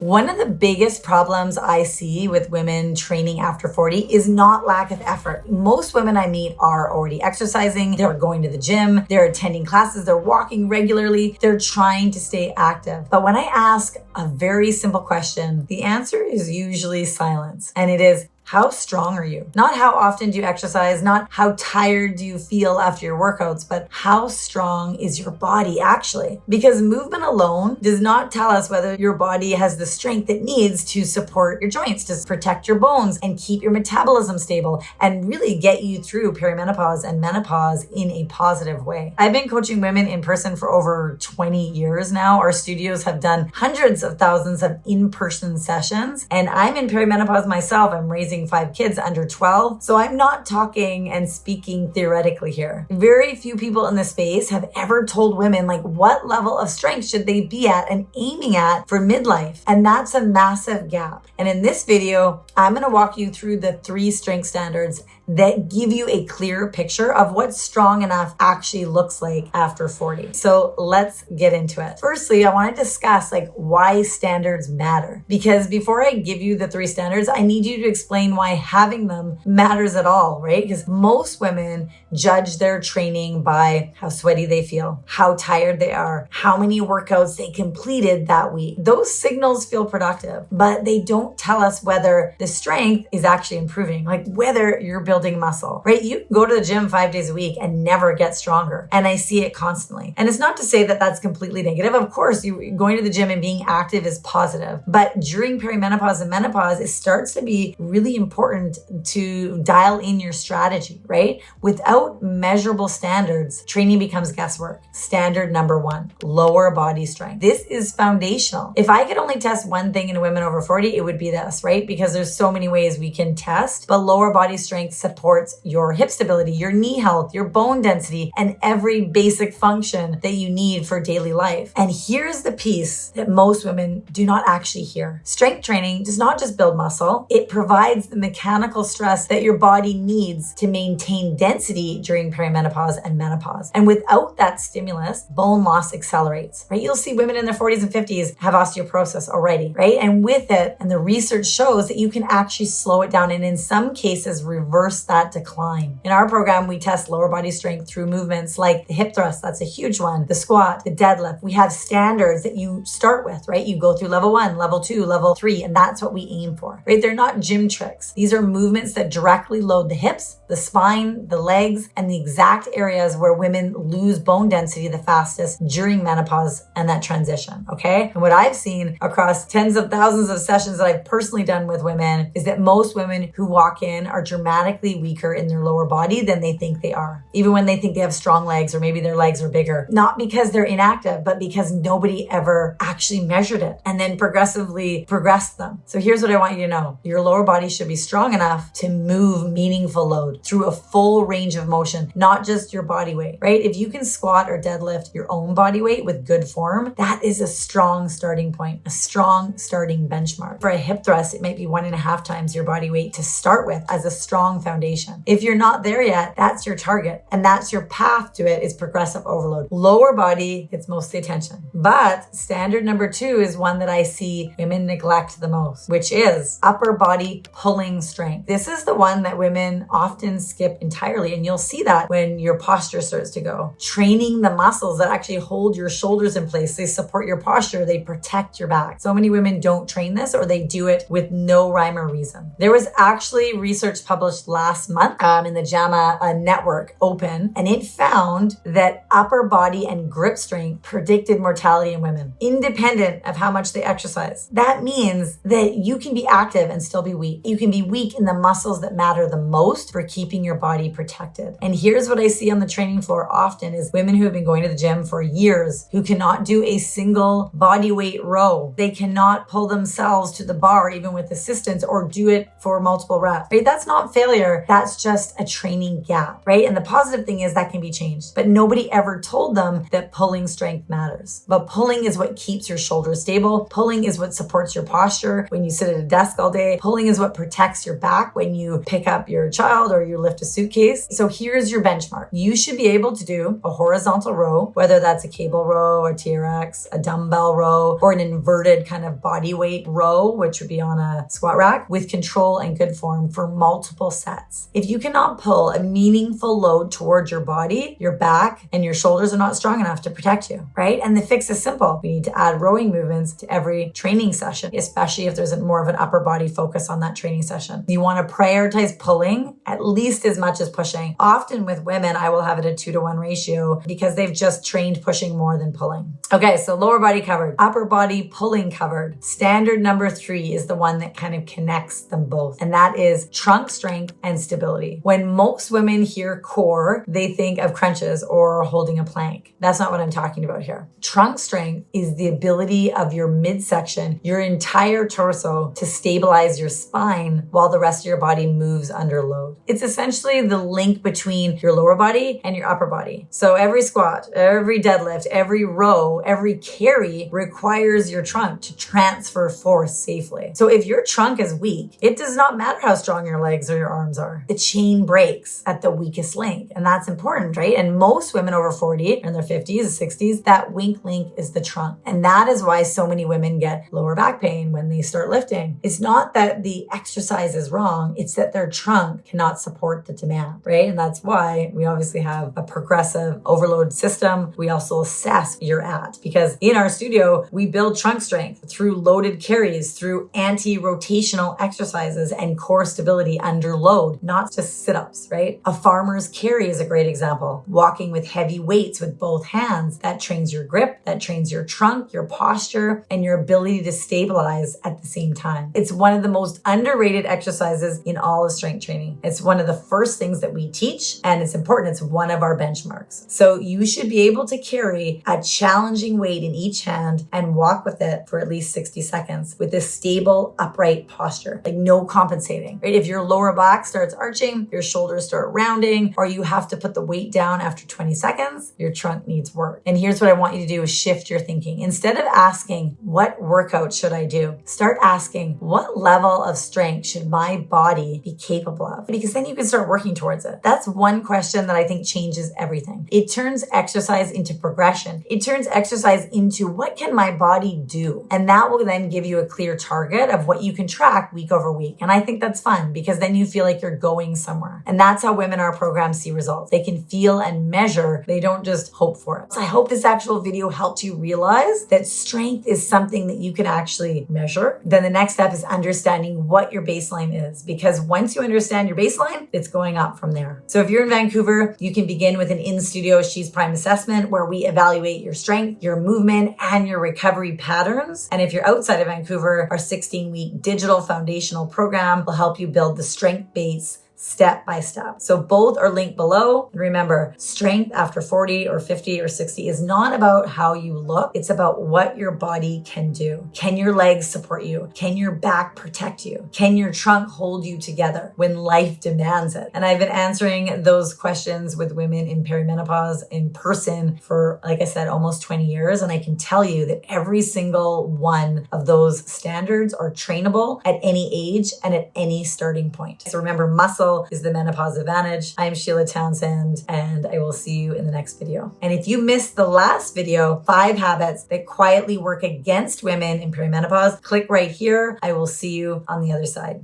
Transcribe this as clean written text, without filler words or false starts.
One of the biggest problems I see with women training after 40 is not lack of effort. Most women I meet are already exercising, they're going to the gym, they're attending classes, they're walking regularly, they're trying to stay active. But when I ask a very simple question, the answer is usually silence. And it is, how strong are you? Not how often do you exercise, not how tired do you feel after your workouts, but how strong is your body actually? Because movement alone does not tell us whether your body has the strength it needs to support your joints, to protect your bones and keep your metabolism stable and really get you through perimenopause and menopause in a positive way. I've been coaching women in person for over 20 years now. Our studios have done hundreds of thousands of in-person sessions, and I'm in perimenopause myself. I'm raising 5 kids under 12. So I'm not talking and speaking theoretically here. Very few people in the space have ever told women like what level of strength should they be at and aiming at for midlife. And that's a massive gap. And in this video, I'm going to walk you through the 3 strength standards that give you a clear picture of what strong enough actually looks like after 40. So let's get into it. Firstly, I want to discuss like why standards matter. Because before I give you the 3 standards, I need you to explain why having them matters at all, right? Because most women judge their training by how sweaty they feel, how tired they are, how many workouts they completed that week. Those signals feel productive, but they don't tell us whether the strength is actually improving, like whether you're building muscle, right? You can go to the gym 5 days a week and never get stronger. And I see it constantly. And it's not to say that that's completely negative. Of course, going to the gym and being active is positive. But during perimenopause and menopause, it starts to be really important to dial in your strategy, right? Without measurable standards, training becomes guesswork. Standard number 1, lower body strength. This is foundational. If I could only test one thing in women over 40, it would be this, right? Because there's so many ways we can test, but lower body strength supports your hip stability, your knee health, your bone density, and every basic function that you need for daily life. And here's the piece that most women do not actually hear. Strength training does not just build muscle, it provides the mechanical stress that your body needs to maintain density during perimenopause and menopause. And without that stimulus, bone loss accelerates, right? You'll see women in their 40s and 50s have osteoporosis already, right? And with it, and the research shows that you can actually slow it down and in some cases reverse that decline. In our program, we test lower body strength through movements like the hip thrust, that's a huge one, the squat, the deadlift. We have standards that you start with, right? You go through level 1, level 2, level 3, and that's what we aim for, right? They're not gym tricks. These are movements that directly load the hips, the spine, the legs, and the exact areas where women lose bone density the fastest during menopause and that transition, okay? And what I've seen across tens of thousands of sessions that I've personally done with women is that most women who walk in are dramatically weaker in their lower body than they think they are. Even when they think they have strong legs or maybe their legs are bigger. Not because they're inactive, but because nobody ever actually measured it and then progressively progressed them. So here's what I want you to know. Your lower body should be strong enough to move meaningful load through a full range of motion, not just your body weight, right? If you can squat or deadlift your own body weight with good form, that is a strong starting point, a strong starting benchmark. For a hip thrust, it might be 1.5 times your body weight to start with as a strong foundation. If you're not there yet, that's your target. And that's your path to it is progressive overload. Lower body gets most of the attention. But standard number 2 is one that I see women neglect the most, which is upper body pulling strength. This is the one that women often skip entirely. And you'll see that when your posture starts to go. Training the muscles that actually hold your shoulders in place. They support your posture. They protect your back. So many women don't train this or they do it with no rhyme or reason. There was actually research published last month in the JAMA network open, and it found that upper body and grip strength predicted mortality in women, independent of how much they exercise. That means that you can be active and still be weak. You can be weak in the muscles that matter the most for keeping your body protected. And here's what I see on the training floor often is women who have been going to the gym for years who cannot do a single body weight row. They cannot pull themselves to the bar even with assistance or do it for multiple reps, right? That's not failure. That's just a training gap, right? And the positive thing is that can be changed, but nobody ever told them that pulling strength matters. But pulling is what keeps your shoulders stable. Pulling is what supports your posture when you sit at a desk desk all day. Pulling is what protects your back when you pick up your child or you lift a suitcase. So here's your benchmark. You should be able to do a horizontal row, whether that's a cable row, a TRX, a dumbbell row, or an inverted kind of body weight row, which would be on a squat rack with control and good form for multiple sets. If you cannot pull a meaningful load towards your body, your back and your shoulders are not strong enough to protect you, right? And the fix is simple. We need to add rowing movements to every training session, especially if there's more of an upper body focus on that training session. You want to prioritize pulling at least as much as pushing. Often with women, I will have it a 2-to-1 ratio because they've just trained pushing more than pulling. Okay, so lower body covered, upper body pulling covered. Standard number 3 is the one that kind of connects them both, and that is trunk strength and stability. When most women hear core, they think of crunches or holding a plank. That's not what I'm talking about here. Trunk strength is the ability of your midsection, your entire torso, to stabilize your spine while the rest of your body moves under load. It's essentially the link between your lower body and your upper body. So every squat, every deadlift, every row, every carry requires your trunk to transfer force safely. So if your trunk is weak, it does not matter how strong your legs or your arms are. The chain breaks at the weakest link. And that's important, right? And most women over 40 in their 50s, 60s, that weak link is the trunk. And that is why so many women get lower back pain when they start lifting. It's not that the exercise is wrong. It's that their trunk cannot support the demand, right? And that's why we obviously have a progressive overload system. We also assess where you're at, because in our studio, we build trunk strength through loaded carries, through anti-rotational exercises and core stability under load, not just sit-ups, right? A farmer's carry is a great example. Walking with heavy weights with both hands, that trains your grip, that trains your trunk, your posture, and your ability to stabilize at the same time. It's one of the most underrated exercises in all of strength training. It's one of the first things that we teach, and it's important. It's one of our benchmarks. So you should be able to carry a challenging weight in each hand and walk with it for at least 60 seconds with a stable, upright posture, like no compensating, right? If your lower back starts arching, your shoulders start rounding, or you have to put the weight down after 20 seconds, your trunk needs work. And here's what I want you to do is shift your thinking. Instead of asking, what workout should I do? Start asking, what level of strength should my body be capable of? Because then you can start working towards it. That's one question that I think changes everything. It turns exercise into progression. It turns exercise into what can my body do? And that will then give you a clear target of what you can track week over week. And I think that's fun because then you feel like you're going somewhere. And that's how women in our program see results. They can feel and measure. They don't just hope for it. So I hope this actual video helped you realize that strength is something that you can actually measure. Then the next step is understanding what your baseline is, because once you understand your baseline, it's going up from there. So if you're in Vancouver, you can begin with an in-studio Shesprime assessment where we evaluate your strength, your movement, and your recovery patterns. And if you're outside of Vancouver, our 16-week digital foundational program will help you build the strength base step by step. So both are linked below. And remember, strength after 40 or 50 or 60 is not about how you look. It's about what your body can do. Can your legs support you? Can your back protect you? Can your trunk hold you together when life demands it? And I've been answering those questions with women in perimenopause in person for, like I said, almost 20 years. And I can tell you that every single one of those standards are trainable at any age and at any starting point. So remember, muscle is the menopause advantage. I'm Sheila Townsend, and I will see you in the next video. And if you missed the last video, 5 habits that quietly work against women in perimenopause, click right here. I will see you on the other side.